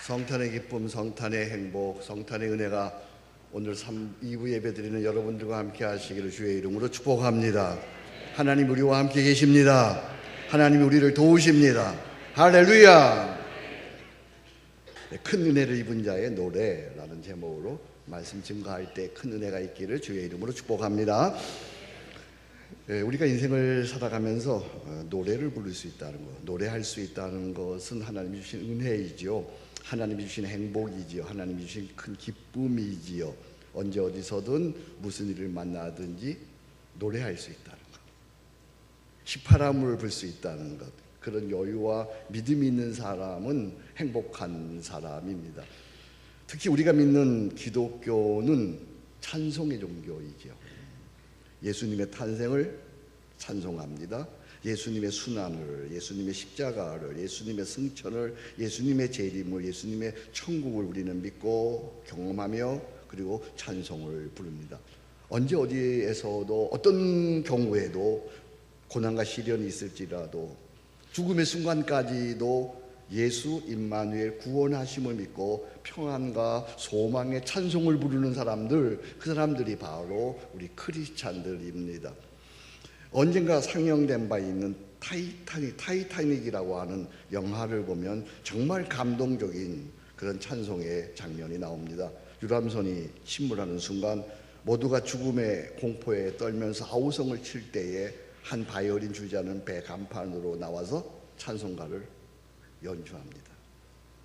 성탄의 기쁨, 성탄의 행복, 성탄의 은혜가 오늘 2부 예배드리는 여러분들과 함께 하시기를 주의 이름으로 축복합니다. 하나님 우리와 함께 계십니다. 하나님이 우리를 도우십니다. 할렐루야. 큰 은혜를 입은 자의 노래라는 제목으로 말씀 증거할 때 큰 은혜가 있기를 주의 이름으로 축복합니다. 우리가 인생을 살아가면서 노래를 부를 수 있다는 것, 노래할 수 있다는 것은 하나님이 주신 은혜이지요. 하나님이 주신 행복이지요. 하나님이 주신 큰 기쁨이지요. 언제 어디서든 무슨 일을 만나든지 노래할 수 있다는 것, 휘파람을 불 수 있다는 것, 그런 여유와 믿음이 있는 사람은 행복한 사람입니다. 특히 우리가 믿는 기독교는 찬송의 종교이죠. 예수님의 탄생을 찬송합니다. 예수님의 순환을, 예수님의 십자가를, 예수님의 승천을, 예수님의 재림을, 예수님의 천국을 우리는 믿고 경험하며 그리고 찬송을 부릅니다. 언제 어디에서도 어떤 경우에도 고난과 시련이 있을지라도 죽음의 순간까지도 예수 임마누엘 구원하심을 믿고 평안과 소망의 찬송을 부르는 사람들, 그 사람들이 바로 우리 크리스찬들입니다. 언젠가 상영된 바 있는 타이타닉이라고 하는 영화를 보면 정말 감동적인 그런 찬송의 장면이 나옵니다. 유람선이 침몰하는 순간 모두가 죽음의 공포에 떨면서 아우성을 칠 때에 한 바이올린 주자는 배 간판으로 나와서 찬송가를 연주합니다.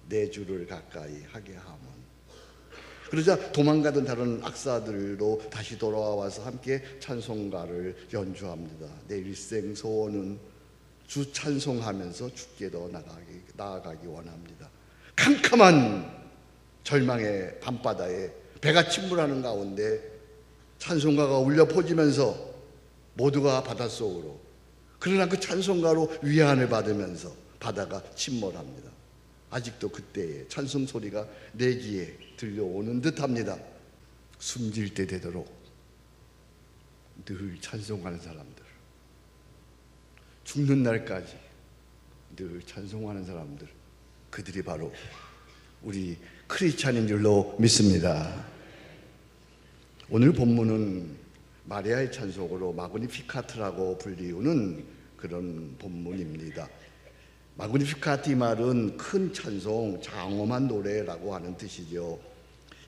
내 주를 가까이 하게 하면. 그러자 도망가던 다른 악사들도 다시 돌아와서 함께 찬송가를 연주합니다. 내 일생 소원은 주 찬송하면서 주께로 나아가기 원합니다. 캄캄한 절망의 밤바다에 배가 침몰하는 가운데 찬송가가 울려 퍼지면서 모두가 바닷속으로, 그러나 그 찬송가로 위안을 받으면서 바다가 침몰합니다. 아직도 그때의 찬송 소리가 내 귀에 들려오는 듯합니다. 숨질 때 되도록 늘 찬송하는 사람들, 죽는 날까지 늘 찬송하는 사람들, 그들이 바로 우리 크리스찬인 줄로 믿습니다. 오늘 본문은 마리아의 찬송으로 마그니피카트라고 불리우는 그런 본문입니다. 마그니피카트 말은 큰 찬송, 장엄한 노래라고 하는 뜻이죠.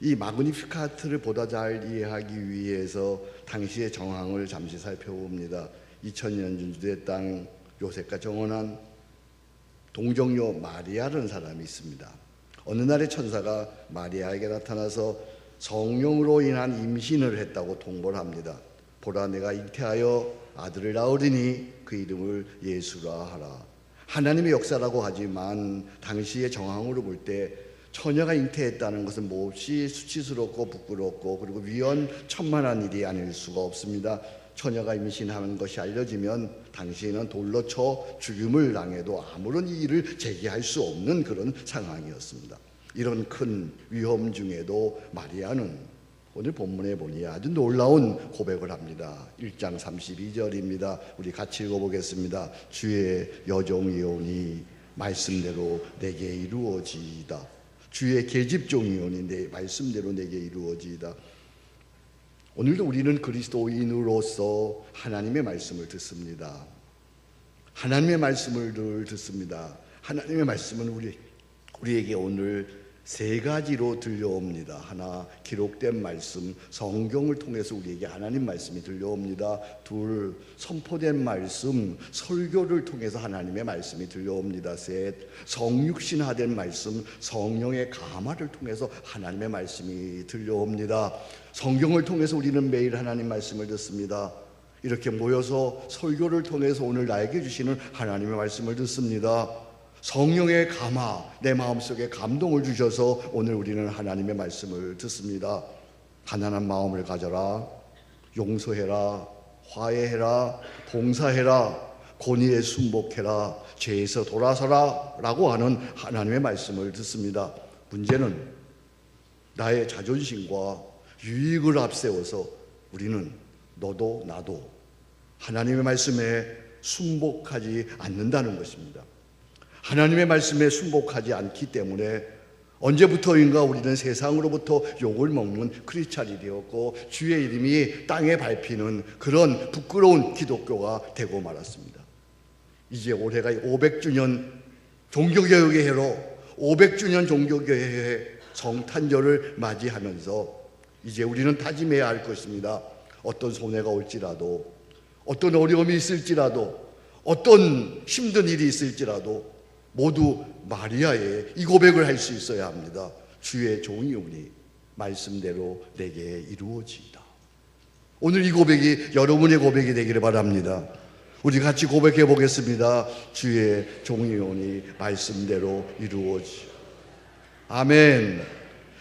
이 마그니피카트를 보다 잘 이해하기 위해서 당시의 정황을 잠시 살펴봅니다. 2000년 주주의 땅 요셉과 정혼한 동정녀 마리아라는 사람이 있습니다. 어느 날에 천사가 마리아에게 나타나서 성령으로 인한 임신을 했다고 통보를 합니다. 보라, 내가 잉태하여 아들을 낳으리니 그 이름을 예수라 하라. 하나님의 역사라고 하지만 당시의 정황으로 볼 때 처녀가 잉태했다는 것은 몹시 수치스럽고 부끄럽고 그리고 위헌천만한 일이 아닐 수가 없습니다. 처녀가 임신하는 것이 알려지면 당시에는 돌로 쳐 죽임을 당해도 아무런 이의를 제기할 수 없는 그런 상황이었습니다. 이런 큰 위험 중에도 마리아는 오늘 본문에 보니 아주 놀라운 고백을 합니다. 1장 32절입니다. 우리 같이 읽어보겠습니다. 주의 여종이오니 말씀대로 내게 이루어지이다. 주의 계집종이오니 내 말씀대로 내게 이루어지이다. 오늘도 우리는 그리스도인으로서 하나님의 말씀을 듣습니다. 하나님의 말씀을 늘 듣습니다. 하나님의 말씀은 우리에게 오늘 세 가지로 들려옵니다. 하나, 기록된 말씀, 성경을 통해서 우리에게 하나님 말씀이 들려옵니다. 둘, 선포된 말씀, 설교를 통해서 하나님의 말씀이 들려옵니다. 셋, 성육신화된 말씀, 성령의 감화를 통해서 하나님의 말씀이 들려옵니다. 성경을 통해서 우리는 매일 하나님 말씀을 듣습니다. 이렇게 모여서 설교를 통해서 오늘 나에게 주시는 하나님의 말씀을 듣습니다. 성령의 감화, 내 마음속에 감동을 주셔서 오늘 우리는 하나님의 말씀을 듣습니다. 가난한 마음을 가져라, 용서해라, 화해해라, 봉사해라, 권위에 순복해라, 죄에서 돌아서라 라고 하는 하나님의 말씀을 듣습니다. 문제는 나의 자존심과 유익을 앞세워서 우리는 너도 나도 하나님의 말씀에 순복하지 않는다는 것입니다. 하나님의 말씀에 순복하지 않기 때문에 언제부터인가 우리는 세상으로부터 욕을 먹는 크리스찬이 되었고 주의 이름이 땅에 밟히는 그런 부끄러운 기독교가 되고 말았습니다. 이제 올해가 500주년 종교개혁의 해로 500주년 종교개혁의 성탄절을 맞이하면서 이제 우리는 다짐해야 할 것입니다. 어떤 손해가 올지라도, 어떤 어려움이 있을지라도, 어떤 힘든 일이 있을지라도 모두 마리아의 이 고백을 할 수 있어야 합니다. 주의 종이오니 말씀대로 내게 이루어지이다. 오늘 이 고백이 여러분의 고백이 되기를 바랍니다. 우리 같이 고백해 보겠습니다. 주의 종이오니 말씀대로 이루어지이다. 아멘.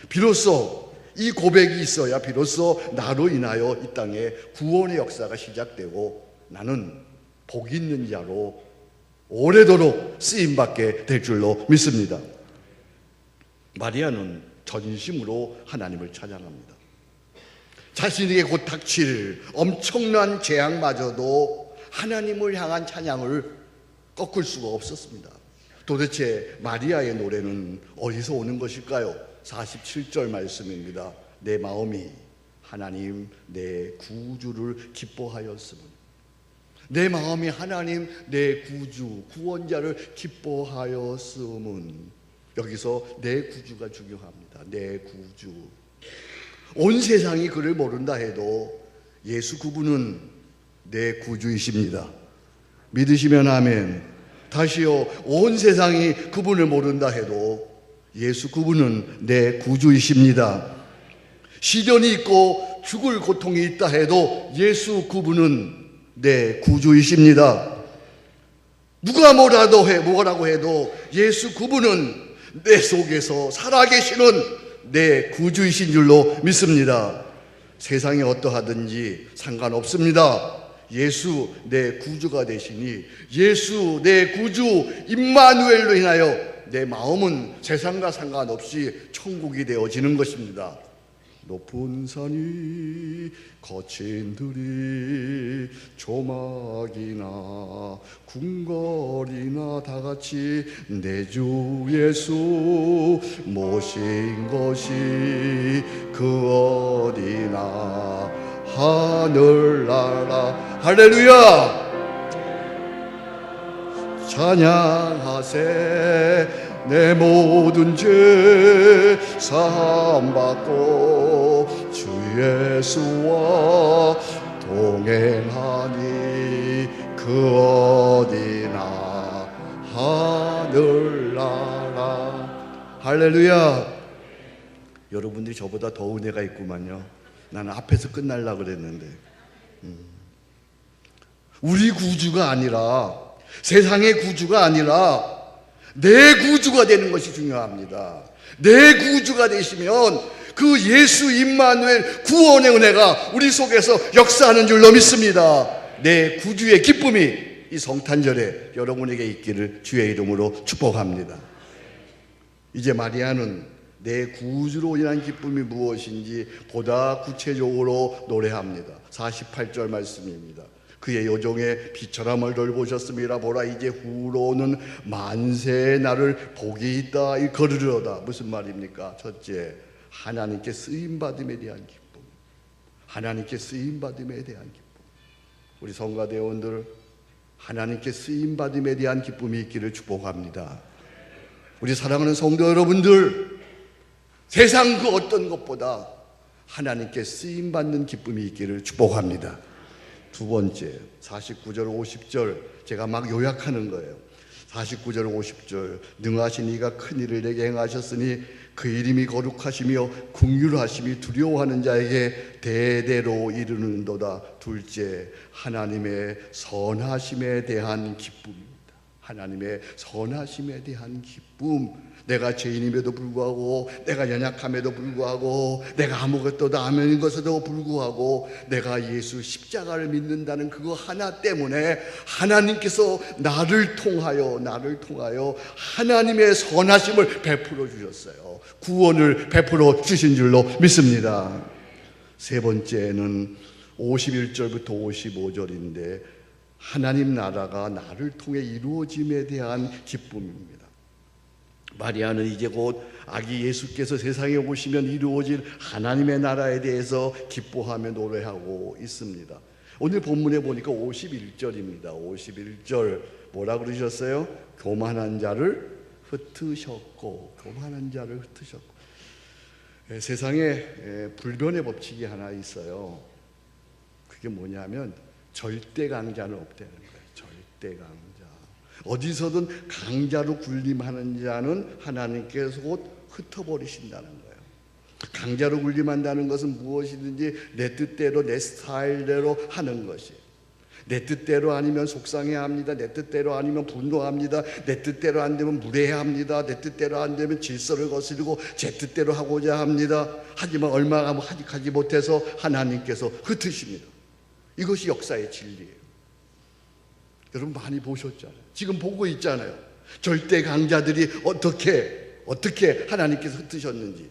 비로소 이 고백이 있어야 비로소 나로 인하여 이 땅에 구원의 역사가 시작되고 나는 복 있는 자로 오래도록 쓰임받게 될 줄로 믿습니다. 마리아는 전심으로 하나님을 찬양합니다. 자신에게 곧 닥칠 엄청난 재앙마저도 하나님을 향한 찬양을 꺾을 수가 없었습니다. 도대체 마리아의 노래는 어디서 오는 것일까요? 47절 말씀입니다. 내 마음이 하나님 내 구주를 기뻐하였으면, 내 마음이 하나님 내 구주 구원자를 기뻐하였으면, 여기서 내 구주가 중요합니다. 내 구주. 온 세상이 그를 모른다 해도 예수 그분은 내 구주이십니다. 믿으시면 아멘. 다시요, 온 세상이 그분을 모른다 해도 예수 그분은 내 구주이십니다. 시련이 있고 죽을 고통이 있다 해도 예수 그분은 내 구주이십니다. 누가 뭐라고 해도 예수 그분은 내 속에서 살아계시는 내 구주이신 줄로 믿습니다. 세상이 어떠하든지 상관없습니다. 예수 내 구주가 되시니, 예수 내 구주 임마누엘로 인하여 내 마음은 세상과 상관없이 천국이 되어지는 것입니다. 높은 산이 거친 들이 조막이나 궁궐이나 다같이 내 주 예수 모신 것이 그 어디나 하늘나라. 할렐루야. 찬양하세. 내 모든 죄 사함받고 주 예수와 동행하니 그 어디나 하늘나라. 할렐루야. 여러분들이 저보다 더 은혜가 있구만요. 나는 앞에서 끝날라 그랬는데. 우리 구주가 아니라, 세상의 구주가 아니라 내 구주가 되는 것이 중요합니다. 내 구주가 되시면 그 예수 임마누엘 구원의 은혜가 우리 속에서 역사하는 줄로 믿습니다. 내 구주의 기쁨이 이 성탄절에 여러분에게 있기를 주의 이름으로 축복합니다. 이제 마리아는 내 구주로 인한 기쁨이 무엇인지 보다 구체적으로 노래합니다. 48절 말씀입니다. 그의 여종의 비천함을 돌보셨음이라. 보라 이제 후로는 만세의 날을 복이 있다 이 걸으려다. 무슨 말입니까? 첫째, 하나님께 쓰임받음에 대한 기쁨. 하나님께 쓰임받음에 대한 기쁨. 우리 성가대원들 하나님께 쓰임받음에 대한 기쁨이 있기를 축복합니다. 우리 사랑하는 성도 여러분들, 세상 그 어떤 것보다 하나님께 쓰임받는 기쁨이 있기를 축복합니다. 두 번째, 49절 50절 제가 막 요약하는 거예요. 49절 50절 능하신 이가 큰 일을 내게 행하셨으니 그 이름이 거룩하시며 긍휼하심이 두려워하는 자에게 대대로 이르는도다. 둘째, 하나님의 선하심에 대한 기쁨입니다. 하나님의 선하심에 대한 기쁨. 내가 죄인임에도 불구하고, 내가 연약함에도 불구하고, 내가 아무것도 아닌 것에도 불구하고 내가 예수 십자가를 믿는다는 그거 하나 때문에 하나님께서 나를 통하여 하나님의 선하심을 베풀어 주셨어요. 구원을 베풀어 주신 줄로 믿습니다. 세 번째는 51절부터 55절인데 하나님 나라가 나를 통해 이루어짐에 대한 기쁨입니다. 마리아는 이제 곧 아기 예수께서 세상에 오시면 이루어질 하나님의 나라에 대해서 기뻐하며 노래하고 있습니다. 오늘 본문에 보니까 51절입니다. 51절 뭐라 그러셨어요? 교만한 자를 흩으셨고, 교만한 자를 흩으셨고. 세상에 불변의 법칙이 하나 있어요. 그게 뭐냐면 절대 강자는 없다는 거예요. 절대 강자. 어디서든 강자로 군림하는 자는 하나님께서 곧 흩어버리신다는 거예요. 강자로 군림한다는 것은 무엇이든지 내 뜻대로 내 스타일대로 하는 것이에요. 내 뜻대로 아니면 속상해합니다. 내 뜻대로 아니면 분노합니다. 내 뜻대로 안 되면 무례해합니다. 내 뜻대로 안 되면 질서를 거스르고 제 뜻대로 하고자 합니다. 하지만 얼마 하지 못해서 하나님께서 흩으십니다. 이것이 역사의 진리예요. 여러분 많이 보셨잖아요. 지금 보고 있잖아요. 절대 강자들이 어떻게 하나님께서 흩으셨는지.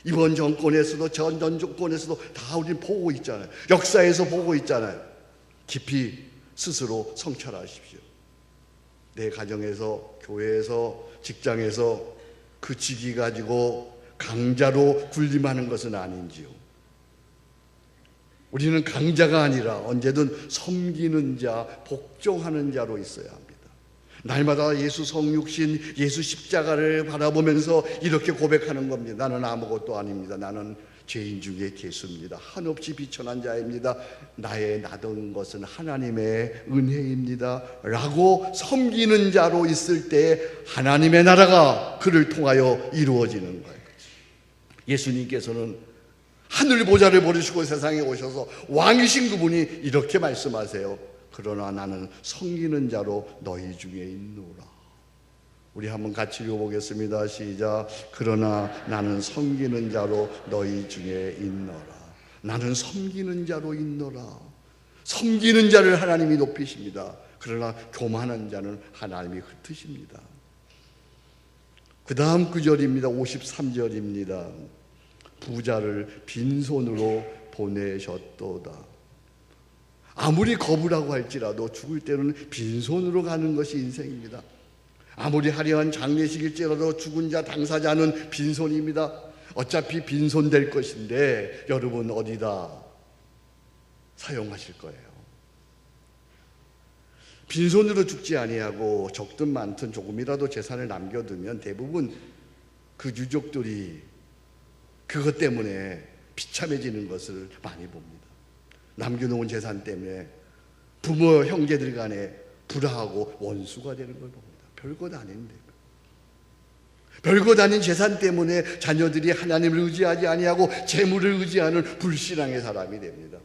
이번 정권에서도 전 정권에서도 다 우리 보고 있잖아요. 역사에서 보고 있잖아요. 깊이 스스로 성찰하십시오. 내 가정에서, 교회에서, 직장에서 그 직위 가지고 강자로 군림하는 것은 아닌지요. 우리는 강자가 아니라 언제든 섬기는 자, 복종하는 자로 있어야 합니다. 날마다 예수 성육신, 예수 십자가를 바라보면서 이렇게 고백하는 겁니다. 나는 아무것도 아닙니다. 나는 죄인 중에 개수입니다. 한없이 비천한 자입니다. 나의 나던 것은 하나님의 은혜입니다. 라고 섬기는 자로 있을 때 하나님의 나라가 그를 통하여 이루어지는 거예요. 예수님께서는 하늘 보좌를 버리시고 세상에 오셔서 왕이신 그분이 이렇게 말씀하세요. 그러나 나는 섬기는 자로 너희 중에 있노라. 우리 한번 같이 읽어보겠습니다. 시작. 그러나 나는 섬기는 자로 너희 중에 있노라. 나는 섬기는 자로 있노라. 섬기는 자를 하나님이 높이십니다. 그러나 교만한 자는 하나님이 흩으십니다. 그 다음 구절입니다. 53절입니다. 부자를 빈손으로 보내셨도다. 아무리 거부라고 할지라도 죽을 때는 빈손으로 가는 것이 인생입니다. 아무리 화려한 장례식일지라도 죽은 자 당사자는 빈손입니다. 어차피 빈손 될 것인데 여러분 어디다 사용하실 거예요? 빈손으로 죽지 아니하고 적든 많든 조금이라도 재산을 남겨두면 대부분 그 유족들이 그것 때문에 비참해지는 것을 많이 봅니다. 남겨놓은 재산 때문에 부모 형제들 간에 불화하고 원수가 되는 걸 봅니다. 별것 아닌데, 별것 아닌 재산 때문에 자녀들이 하나님을 의지하지 아니하고 재물을 의지하는 불신앙의 사람이 됩니다.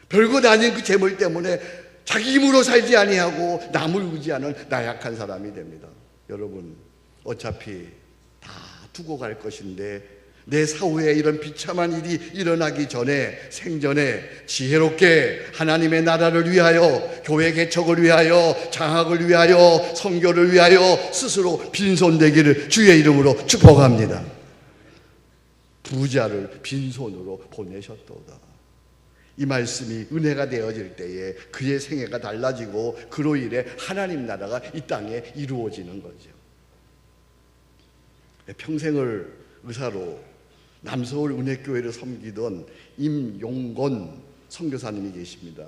별것 아닌 그 재물 때문에 자기 힘으로 살지 아니하고 남을 의지하는 나약한 사람이 됩니다. 여러분 어차피 다 두고 갈 것인데 내 사후에 이런 비참한 일이 일어나기 전에 생전에 지혜롭게 하나님의 나라를 위하여, 교회 개척을 위하여, 장학을 위하여, 선교를 위하여 스스로 빈손되기를 주의 이름으로 축복합니다. 부자를 빈손으로 보내셨도다. 이 말씀이 은혜가 되어질 때에 그의 생애가 달라지고 그로 인해 하나님 나라가 이 땅에 이루어지는 거죠. 평생을 의사로 남서울 은혜교회를 섬기던 임용건 선교사님이 계십니다.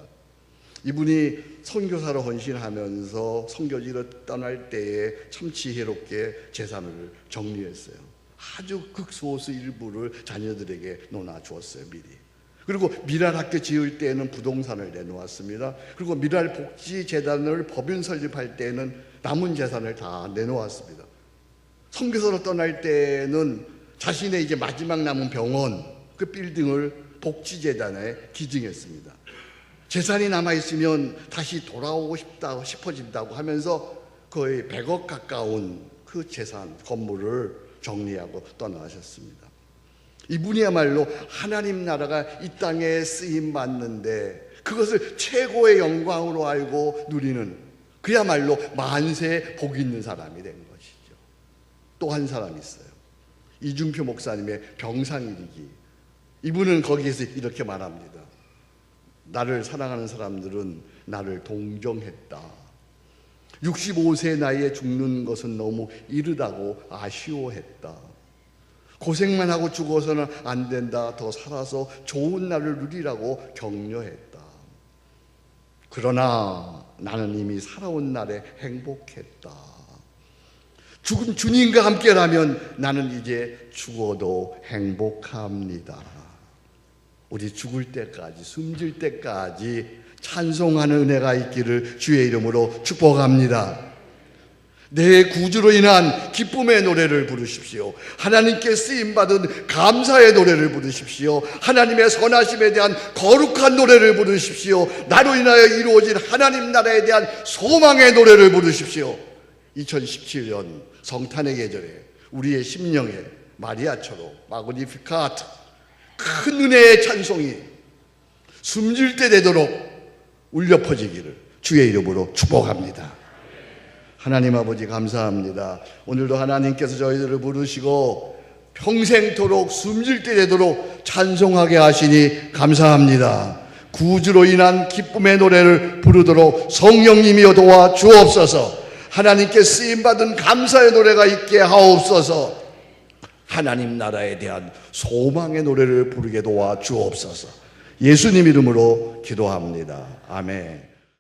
이분이 선교사로 헌신하면서 선교지를 떠날 때에 참 지혜롭게 재산을 정리했어요. 아주 극소수 일부를 자녀들에게 놓아주었어요. 미리. 그리고 미랄학교 지을 때에는 부동산을 내놓았습니다. 그리고 미랄복지재단을 법인 설립할 때에는 남은 재산을 다 내놓았습니다. 선교사로 떠날 때는 자신의 이제 마지막 남은 병원 그 빌딩을 복지재단에 기증했습니다. 재산이 남아있으면 다시 돌아오고 싶어진다고 하면서 거의 100억 가까운 그 재산, 건물을 정리하고 떠나셨습니다. 이분이야말로 하나님 나라가 이 땅에 쓰임 받는데 그것을 최고의 영광으로 알고 누리는 그야말로 만세 복 있는 사람이 된 것이죠. 또 한 사람이 있어요. 이중표 목사님의 병상일기. 이분은 거기에서 이렇게 말합니다. 나를 사랑하는 사람들은 나를 동정했다. 65세 나이에 죽는 것은 너무 이르다고 아쉬워했다. 고생만 하고 죽어서는 안 된다. 더 살아서 좋은 날을 누리라고 격려했다. 그러나 나는 이미 살아온 날에 행복했다. 죽은 주님과 함께라면 나는 이제 죽어도 행복합니다. 우리 죽을 때까지, 숨질 때까지 찬송하는 은혜가 있기를 주의 이름으로 축복합니다. 내 구주로 인한 기쁨의 노래를 부르십시오. 하나님께 쓰임받은 감사의 노래를 부르십시오. 하나님의 선하심에 대한 거룩한 노래를 부르십시오. 나로 인하여 이루어진 하나님 나라에 대한 소망의 노래를 부르십시오. 2017년 성탄의 계절에 우리의 심령에 마리아처럼 마그니피카트 큰 은혜의 찬송이 숨질 때 되도록 울려 퍼지기를 주의 이름으로 축복합니다. 하나님 아버지 감사합니다. 오늘도 하나님께서 저희들을 부르시고 평생토록 숨질 때 되도록 찬송하게 하시니 감사합니다. 구주로 인한 기쁨의 노래를 부르도록 성령님이여 도와 주옵소서. 하나님께 쓰임받은 감사의 노래가 있게 하옵소서. 하나님 나라에 대한 소망의 노래를 부르게 도와 주옵소서. 예수님 이름으로 기도합니다. 아멘.